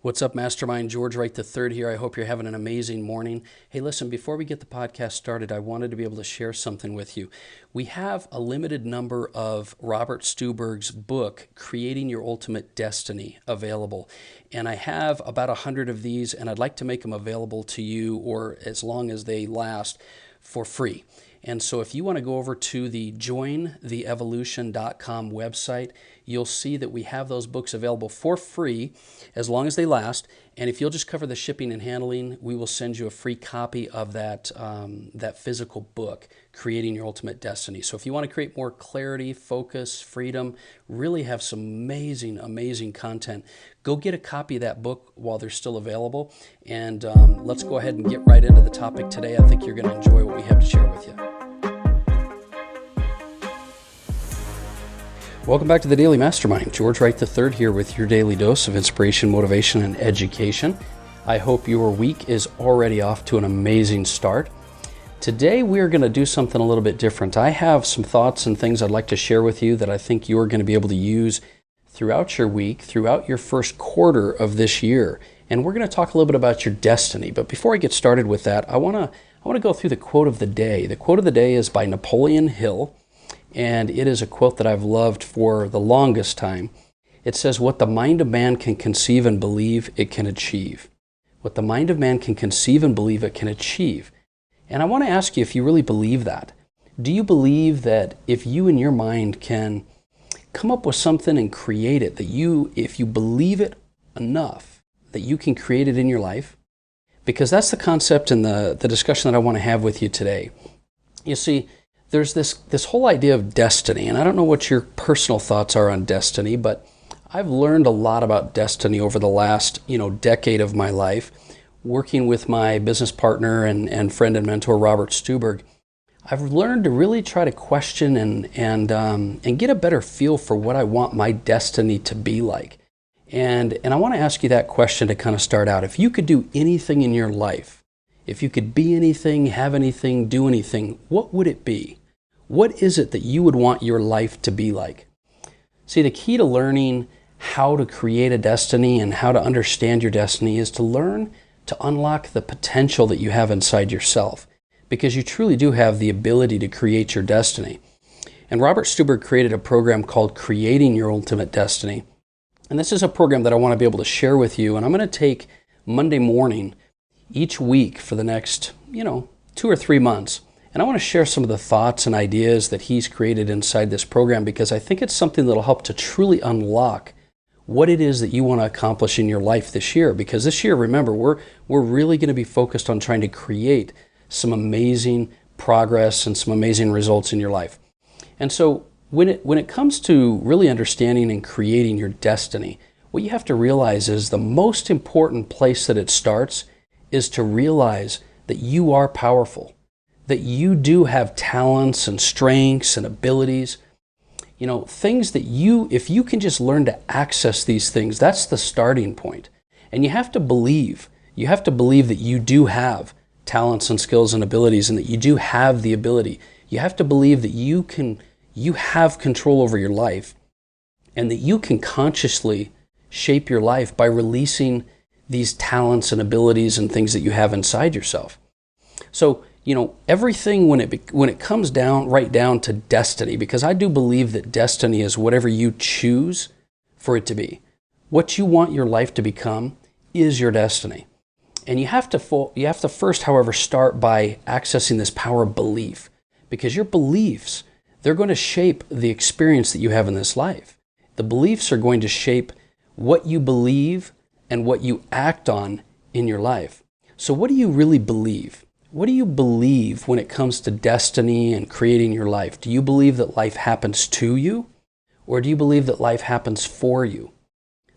What's up, Mastermind? George Wright III here. I hope you're having an amazing morning. Hey, listen, before we get the podcast started, I wanted to be able to share something with you. We have a limited number of Robert Stuberg's book, Creating Your Ultimate Destiny, available. And I have about 100 of these, and I'd like to make them available to you, or as long as they last, for free. And so if you want to go over to the jointheevolution.com website, you'll see that we have those books available for free as long as they last. And if you'll just cover the shipping and handling, we will send you a free copy of that physical book, Creating Your Ultimate Destiny. So if you want to create more clarity, focus, freedom, really have some amazing, amazing content, go get a copy of that book while they're still available. And let's go ahead and get right into the topic today. I think you're going to enjoy what we have to share with you. Welcome back to the Daily Mastermind. George Wright III here with your daily dose of inspiration, motivation, and education. I hope your week is already off to an amazing start. Today we're going to do something a little bit different. I have some thoughts and things I'd like to share with you that I think you're going to be able to use throughout your week, throughout your first quarter of this year. And we're going to talk a little bit about your destiny. But before I get started with that, I want to go through the quote of the day. The quote of the day is by Napoleon Hill. And it is a quote that I've loved for the longest time. It says, "What the mind of man can conceive and believe, it can achieve." What the mind of man can conceive and believe, it can achieve. And I want to ask you if you really believe that. Do you believe that if you in your mind can come up with something and create it, that if you believe it enough, that you can create it in your life? Because that's the concept and the discussion that I want to have with you today. You see, there's this whole idea of destiny, and I don't know what your personal thoughts are on destiny, but I've learned a lot about destiny over the last decade of my life, working with my business partner and friend and mentor Robert Stuberg. I've learned to really try to question and get a better feel for what I want my destiny to be like. And I want to ask you that question to kind of start out. If you could do anything in your life, if you could be anything, have anything, do anything, what would it be? What is it that you would want your life to be like? See, the key to learning how to create a destiny and how to understand your destiny is to learn to unlock the potential that you have inside yourself, because you truly do have the ability to create your destiny. And Robert Stuberg created a program called Creating Your Ultimate Destiny. And this is a program that I want to be able to share with you. And I'm going to take Monday morning each week for the next, 2 or 3 months. And I want to share some of the thoughts and ideas that he's created inside this program, because I think it's something that'll help to truly unlock what it is that you want to accomplish in your life this year. Because this year, remember, we're really going to be focused on trying to create some amazing progress and some amazing results in your life. And so when it comes to really understanding and creating your destiny, what you have to realize is the most important place that it starts is to realize that you are powerful, that you do have talents and strengths and abilities, things that if you can just learn to access these things, that's the starting point. And you have to believe that you do have talents and skills and abilities, and that you do have the ability. You have to believe that you have control over your life, and that you can consciously shape your life by releasing these talents and abilities and things that you have inside yourself. So, everything when it comes right down to destiny, because I do believe that destiny is whatever you choose for it to be. What you want your life to become is your destiny. And you have to first, however, start by accessing this power of belief, because your beliefs, they're going to shape the experience that you have in this life. The beliefs are going to shape what you believe and what you act on in your life. So what do you really believe? What do you believe when it comes to destiny and creating your life? Do you believe that life happens to you, or do you believe that life happens for you?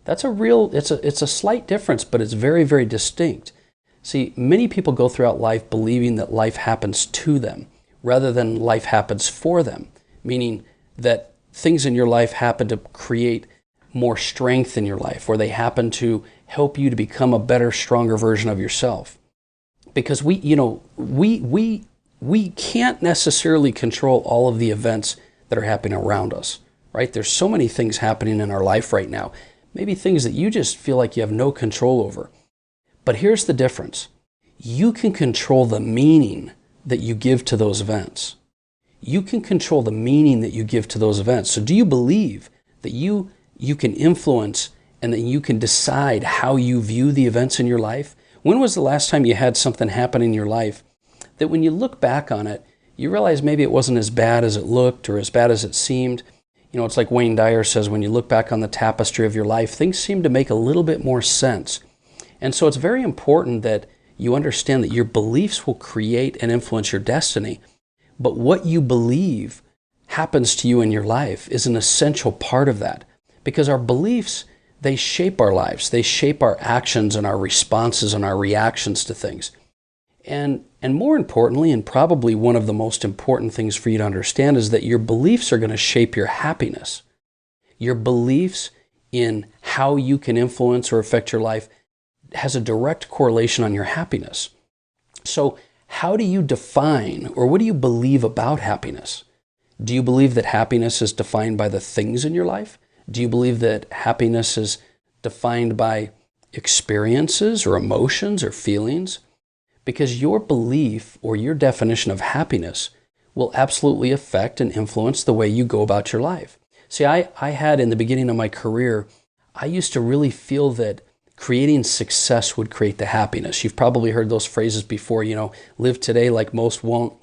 That's it's a slight difference, but it's very, very distinct. See, many people go throughout life believing that life happens to them rather than life happens for them, meaning that things in your life happen to create more strength in your life, or they happen to help you to become a better, stronger version of yourself. Because we can't necessarily control all of the events that are happening around us, right? There's so many things happening in our life right now. maybe things that you just feel like you have no control over. But here's the difference. You can control the meaning that you give to those events. You can control the meaning that you give to those events. So do you believe that you can influence and that you can decide how you view the events in your life? When was the last time you had something happen in your life that when you look back on it, you realize maybe it wasn't as bad as it looked or as bad as it seemed? You know, it's like Wayne Dyer says, when you look back on the tapestry of your life, things seem to make a little bit more sense. And so it's very important that you understand that your beliefs will create and influence your destiny. But what you believe happens to you in your life is an essential part of that. Because our beliefs, they shape our lives. They shape our actions and our responses and our reactions to things. And more importantly, and probably one of the most important things for you to understand, is that your beliefs are going to shape your happiness. Your beliefs in how you can influence or affect your life has a direct correlation on your happiness. So how do you define, or what do you believe about happiness? Do you believe that happiness is defined by the things in your life? Do you believe that happiness is defined by experiences or emotions or feelings? Because your belief or your definition of happiness will absolutely affect and influence the way you go about your life. See, I had in the beginning of my career, I used to really feel that creating success would create the happiness. You've probably heard those phrases before, live today like most won't,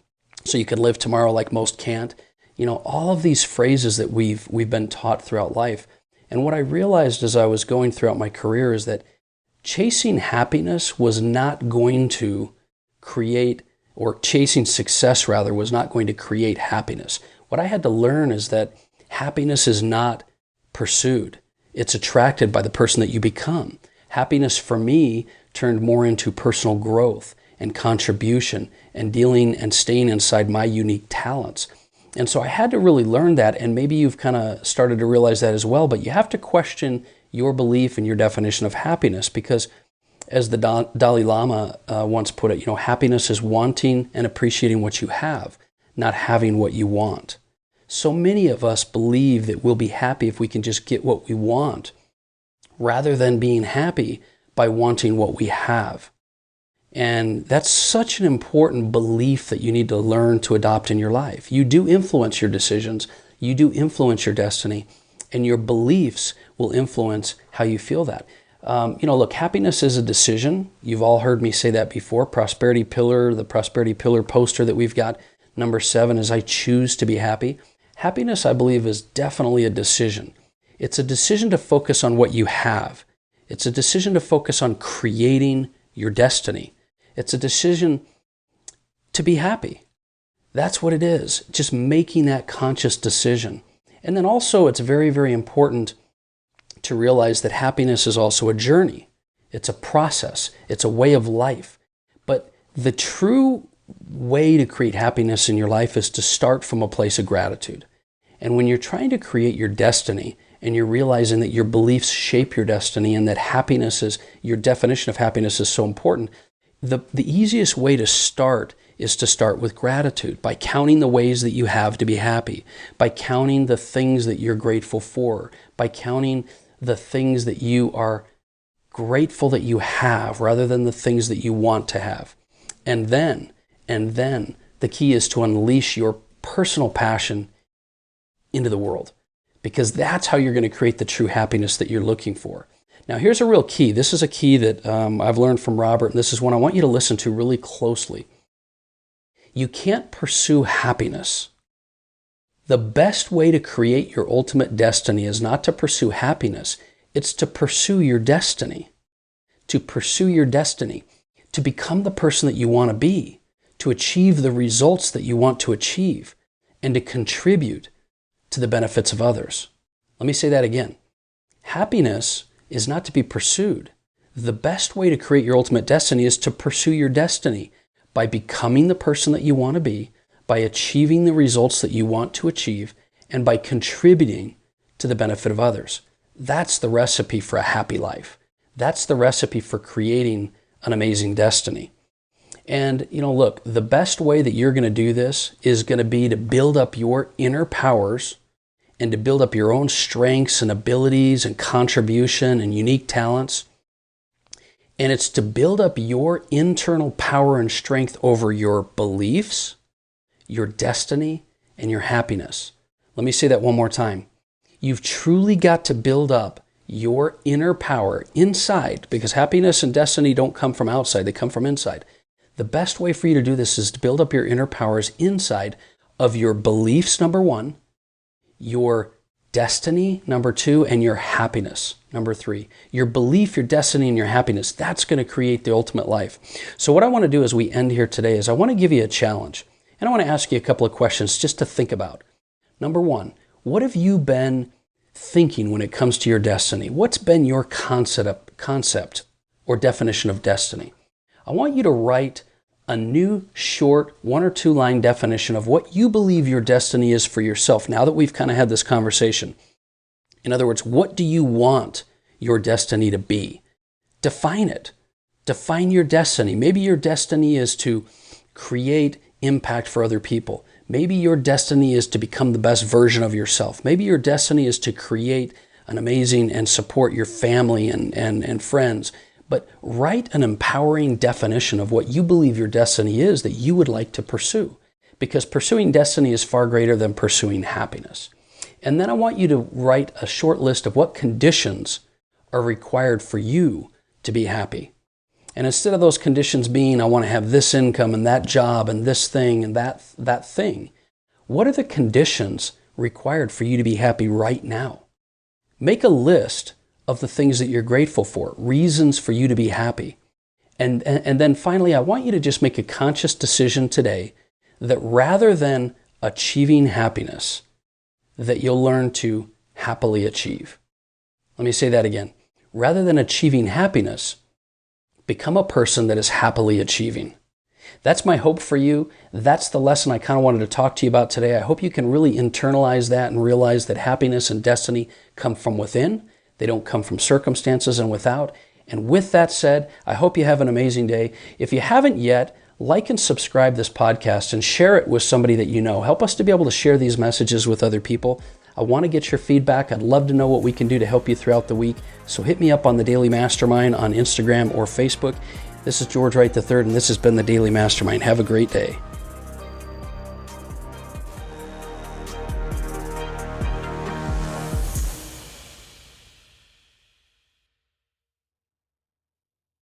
so you can live tomorrow like most can't. All of these phrases that we've been taught throughout life. And what I realized as I was going throughout my career is that chasing happiness was not going to create, or chasing success rather, was not going to create happiness. What I had to learn is that happiness is not pursued. It's attracted by the person that you become. Happiness for me turned more into personal growth and contribution and dealing and staying inside my unique talents. And so I had to really learn that, and maybe you've kind of started to realize that as well, but you have to question your belief and your definition of happiness, because as the Dalai Lama once put it, happiness is wanting and appreciating what you have, not having what you want. So many of us believe that we'll be happy if we can just get what we want, rather than being happy by wanting what we have. And that's such an important belief that you need to learn to adopt in your life. You do influence your decisions, you do influence your destiny, and your beliefs will influence how you feel that. Look, happiness is a decision. You've all heard me say that before. The prosperity pillar poster that we've got, number 7 is I choose to be happy. Happiness, I believe, is definitely a decision. It's a decision to focus on what you have. It's a decision to focus on creating your destiny. It's a decision to be happy. That's what it is, just making that conscious decision. And then also it's very, very important to realize that happiness is also a journey. It's a process. It's a way of life. But the true way to create happiness in your life is to start from a place of gratitude. And when you're trying to create your destiny and you're realizing that your beliefs shape your destiny and that happiness is, your definition of happiness is so important, the easiest way to start is to start with gratitude, by counting the ways that you have to be happy, by counting the things that you're grateful for, by counting the things that you are grateful that you have rather than the things that you want to have. And then the key is to unleash your personal passion into the world, because that's how you're going to create the true happiness that you're looking for. Now, here's a real key. This is a key that I've learned from Robert, and this is one I want you to listen to really closely. You can't pursue happiness. The best way to create your ultimate destiny is not to pursue happiness. It's to pursue your destiny. To pursue your destiny. To become the person that you want to be. To achieve the results that you want to achieve. And to contribute to the benefits of others. Let me say that again. Happiness is not to be pursued. The best way to create your ultimate destiny is to pursue your destiny by becoming the person that you want to be, by achieving the results that you want to achieve, and by contributing to the benefit of others. That's the recipe for a happy life. That's the recipe for creating an amazing destiny. And, look, the best way that you're going to do this is going to be to build up your inner powers and to build up your own strengths and abilities and contribution and unique talents. And it's to build up your internal power and strength over your beliefs, your destiny, and your happiness. Let me say that one more time. You've truly got to build up your inner power inside, because happiness and destiny don't come from outside, they come from inside. The best way for you to do this is to build up your inner powers inside of your beliefs, number one, your destiny, number two, and your happiness, number three. Your belief, your destiny, and your happiness, that's going to create the ultimate life. So what I want to do as we end here today is I want to give you a challenge. And I want to ask you a couple of questions just to think about. Number one, what have you been thinking when it comes to your destiny? What's been your concept or definition of destiny? I want you to write a new short 1 or 2 line definition of what you believe your destiny is for yourself now that we've kind of had this conversation. In other words, what do you want your destiny to be? Define it. Define your destiny. Maybe your destiny is to create impact for other people. Maybe your destiny is to become the best version of yourself. Maybe your destiny is to create an amazing and support your family and friends. But write an empowering definition of what you believe your destiny is that you would like to pursue. Because pursuing destiny is far greater than pursuing happiness. And then I want you to write a short list of what conditions are required for you to be happy. And instead of those conditions being, I want to have this income and that job and this thing and that thing, what are the conditions required for you to be happy right now? Make a list of the things that you're grateful for, reasons for you to be happy. And then finally, I want you to just make a conscious decision today that rather than achieving happiness, that you'll learn to happily achieve. Let me say that again. Rather than achieving happiness, become a person that is happily achieving. That's my hope for you. That's the lesson I kind of wanted to talk to you about today. I hope you can really internalize that and realize that happiness and destiny come from within. They don't come from circumstances and without. And with that said, I hope you have an amazing day. If you haven't yet, like and subscribe this podcast and share it with somebody that you know. Help us to be able to share these messages with other people. I want to get your feedback. I'd love to know what we can do to help you throughout the week. So hit me up on the Daily Mastermind on Instagram or Facebook. This is George Wright III, and this has been the Daily Mastermind. Have a great day.